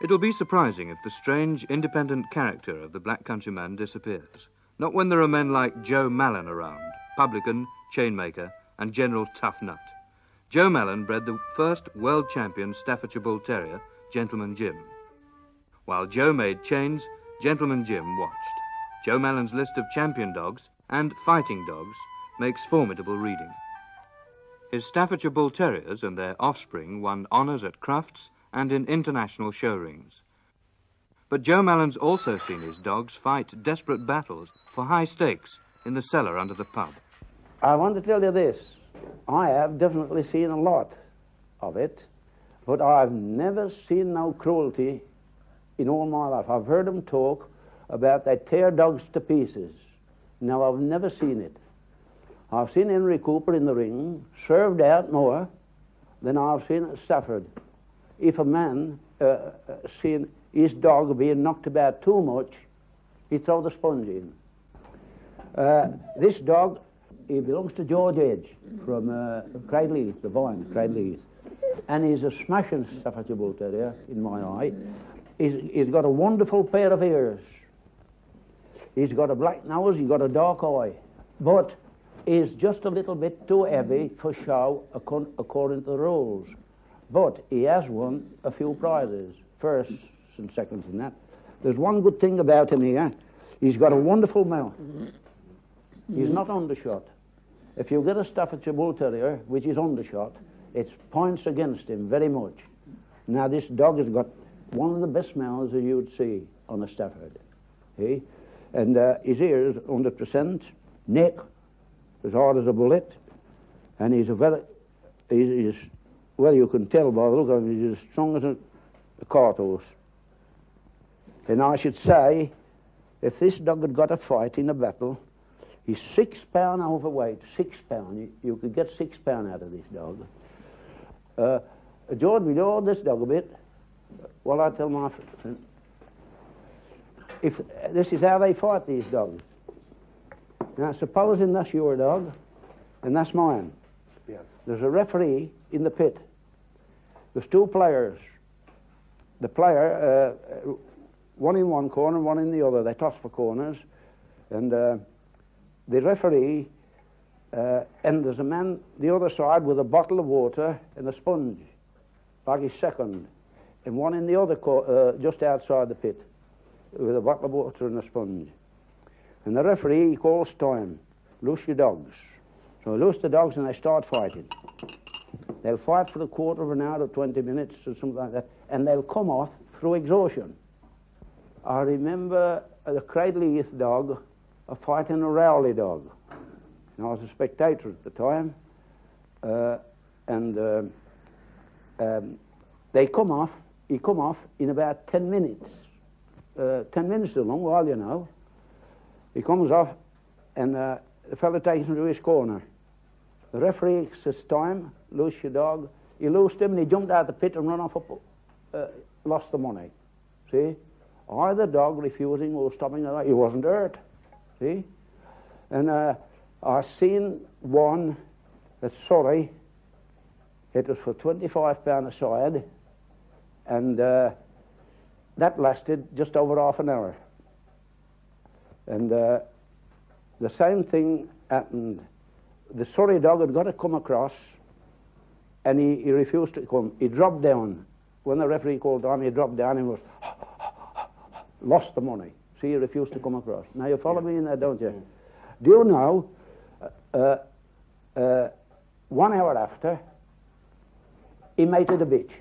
It'll be surprising if the strange, independent character of the black countryman disappears. Not when there are men like Joe Mallen around, publican, chainmaker, and general tough nut. Joe Mallen bred the first world champion Staffordshire Bull Terrier, Gentleman Jim. While Joe made chains, Gentleman Jim watched. Joe Mallen's list of champion dogs and fighting dogs makes formidable reading. His Staffordshire Bull Terriers and their offspring won honours at Crufts and in international show rings. But Joe Mallen's also seen his dogs fight desperate battles for high stakes in the cellar under the pub. I want to tell you this. I have definitely seen a lot of it, but I've never seen no cruelty in all my life. I've heard them talk about they tear dogs to pieces. Now, I've never seen it. I've seen Henry Cooper in the ring, served out more than I've seen at Stafford. If a man seen his dog being knocked about too much, he'd throw the sponge in. This dog, he belongs to George Edge from Cradleheath, the Vine, Cradleheath. And he's a smashing Staffordshire Bull Terrier, in my eye. He's got a wonderful pair of ears. He's got a black nose, he's got a dark eye. But he's just a little bit too heavy for show according to the rules. But he has won a few prizes, firsts and seconds in that. There's one good thing about him here. He's got a wonderful mouth. He's not undershot. If you get a Staffordshire Bull Terrier, which is undershot, it points against him very much. Now, this dog has got one of the best mouths that you'd see on a Stafford. See? And his ears, 100%, neck, as hard as a bullet, and he's well, you can tell by the look of him, he's as strong as a cart horse. And I should say, if this dog had got a fight in a battle, he's 6 pound overweight, 6 pound. You could get 6 pound out of this dog. George, will you hold this dog a bit? Well, I tell my friend, if this is how they fight these dogs. Now, supposing that's your dog, and that's mine. Yeah. There's a referee in the pit. There's 2 players. The player, one in one corner, one in the other. They toss for corners. And the referee, and there's a man the other side with a bottle of water and a sponge, like his second. And one in the other, just outside the pit, with a bottle of water and a sponge. And the referee, he calls time. Loose your dogs. So loose the dogs and they start fighting. They'll fight for a quarter of an hour or 20 minutes or something like that, and they'll come off through exhaustion. I remember the Cradleheath dog fighting a Rowley dog. And I was a spectator at the time, he come off in about 10 minutes. 10 minutes is a long while, you know. He comes off, and the fellow takes him to his corner. The referee says, time, loose your dog. He loosed him, and he jumped out the pit and ran off, lost the money. See? Either dog refusing or stopping, he wasn't hurt. See? And I seen one at Surrey. It was for £25 a side, and that lasted just over half an hour. And the same thing happened. The Surrey dog had got to come across, and he refused to come. He dropped down. When the referee called time, he dropped down and was lost the money. See, he refused to come across. Now, you follow me in that, don't you? Yeah. Do you know, 1 hour after, he mated a bitch.